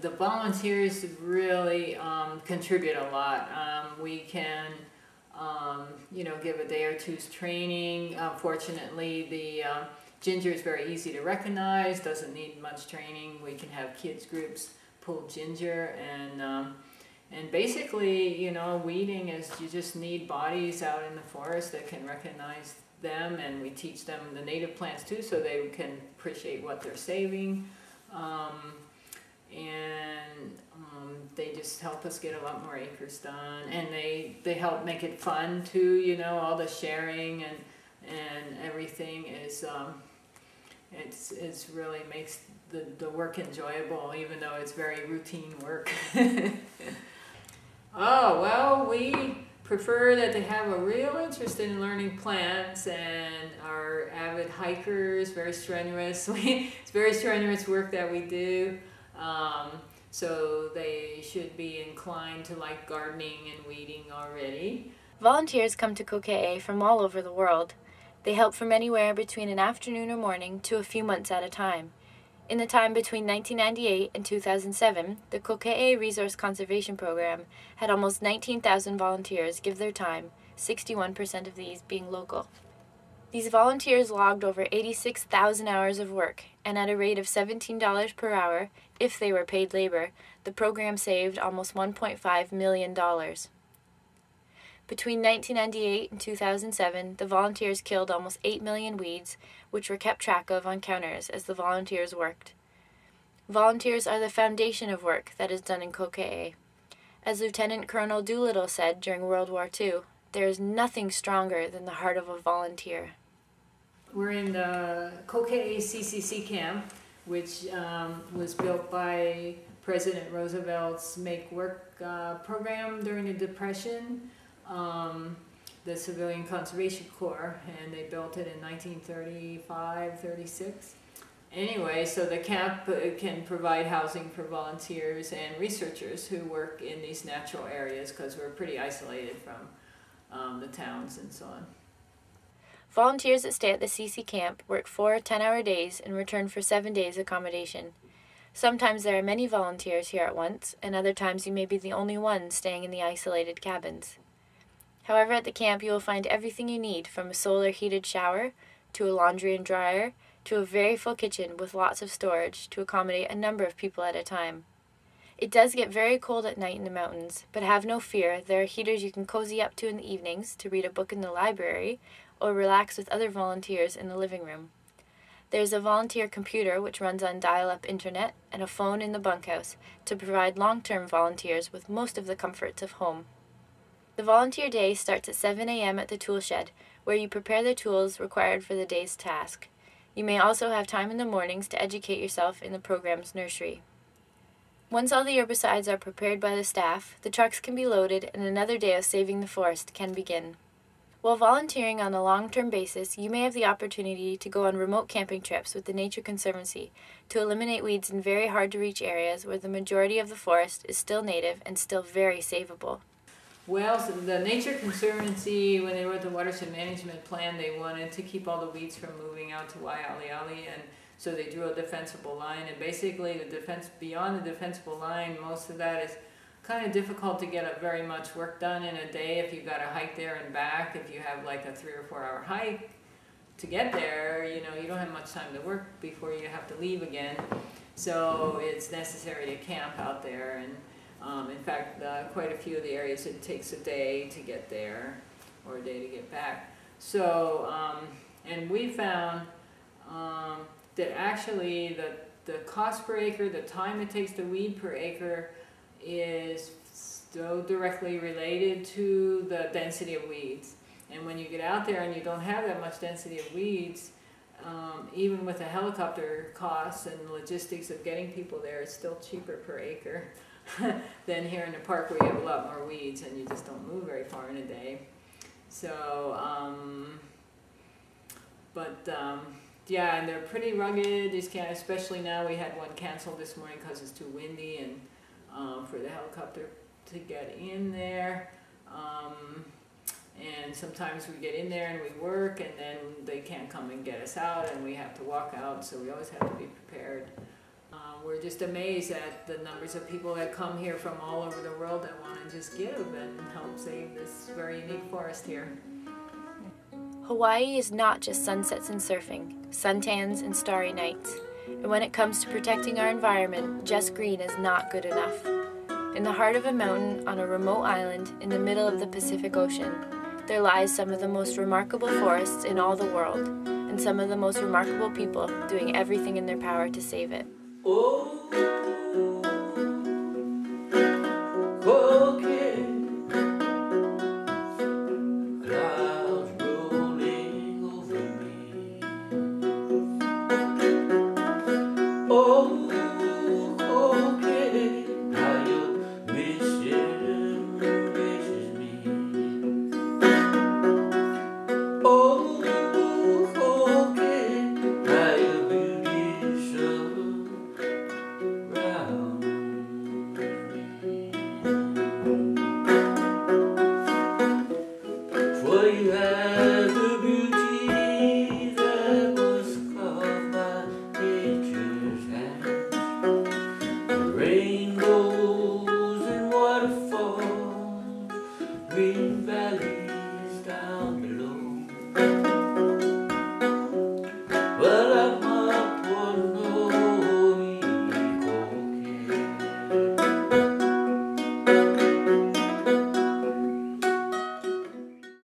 the volunteers really contribute a lot. We can give a day or two's training. Fortunately, the ginger is very easy to recognize, doesn't need much training. We can have kids groups pull ginger, and basically, weeding is you just need bodies out in the forest that can recognize them, and we teach them the native plants too, so they can appreciate what they're saving. They just help us get a lot more acres done, and they help make it fun too. All the sharing and everything is it's really makes the work enjoyable, even though it's very routine work. Oh, well, we prefer that they have a real interest in learning plants and are avid hikers, very strenuous. It's very strenuous work that we do. So they should be inclined to like gardening and weeding already. Volunteers come to Koke'e from all over the world. They help from anywhere between an afternoon or morning to a few months at a time. In the time between 1998 and 2007, the Koke'e Resource Conservation Program had almost 19,000 volunteers give their time, 61% of these being local. These volunteers logged over 86,000 hours of work, and at a rate of $17 per hour, if they were paid labor, the program saved almost $1.5 million. Between 1998 and 2007, the volunteers killed almost 8 million weeds, which were kept track of on counters as the volunteers worked. Volunteers are the foundation of work that is done in Koke'e. As Lieutenant Colonel Doolittle said during World War II, there is nothing stronger than the heart of a volunteer. We're in the Koke'e CCC camp, which was built by President Roosevelt's Make Work program during the Depression. The Civilian Conservation Corps, and they built it in 1935-36. Anyway, so the camp can provide housing for volunteers and researchers who work in these natural areas, because we're pretty isolated from the towns and so on. Volunteers that stay at the CC camp work 4 10-hour days and return for 7 days accommodation. Sometimes there are many volunteers here at once, and other times you may be the only one staying in the isolated cabins. However, at the camp you will find everything you need, from a solar heated shower, to a laundry and dryer, to a very full kitchen with lots of storage to accommodate a number of people at a time. It does get very cold at night in the mountains, but have no fear, there are heaters you can cozy up to in the evenings to read a book in the library, or relax with other volunteers in the living room. There is a volunteer computer which runs on dial-up internet, and a phone in the bunkhouse to provide long-term volunteers with most of the comforts of home. The volunteer day starts at 7 a.m. at the tool shed, where you prepare the tools required for the day's task. You may also have time in the mornings to educate yourself in the program's nursery. Once all the herbicides are prepared by the staff, the trucks can be loaded and another day of saving the forest can begin. While volunteering on a long-term basis, you may have the opportunity to go on remote camping trips with the Nature Conservancy to eliminate weeds in very hard-to-reach areas where the majority of the forest is still native and still very savable. Well, so the Nature Conservancy, when they wrote the watershed management plan, they wanted to keep all the weeds from moving out to Waialeale, and so they drew a defensible line. And basically, beyond the defensible line, most of that is kind of difficult to get very much work done in a day if you've got to hike there and back. If you have like a 3 or 4 hour hike to get there, you don't have much time to work before you have to leave again. So it's necessary to camp out there, and in fact, quite a few of the areas it takes a day to get there or a day to get back. So, and we found that actually the cost per acre, the time it takes to weed per acre, is so directly related to the density of weeds. And when you get out there and you don't have that much density of weeds, even with the helicopter costs and logistics of getting people there, it's still cheaper per acre than here in the park, where you have a lot more weeds and you just don't move very far in a day. So, yeah, and they're pretty rugged. These especially now, we had one canceled this morning because it's too windy, and for the helicopter to get in there. And sometimes we get in there and we work, and then they can't come and get us out, and we have to walk out, so we always have to be prepared. we're just amazed at the numbers of people that come here from all over the world that want to just give and help save this very unique forest here. Hawaii is not just sunsets and surfing, suntans and starry nights. And when it comes to protecting our environment, just green is not good enough. In the heart of a mountain on a remote island in the middle of the Pacific Ocean, there lies some of the most remarkable forests in all the world, and some of the most remarkable people doing everything in their power to save it. Oh, Koke'e, clouds rolling over me. Oh, Koke'e, how your mission embraces me. Oh, Koke'e, how your beauty surrounds me. For you have the beauty that was carved by nature's hand. The rainbows and waterfalls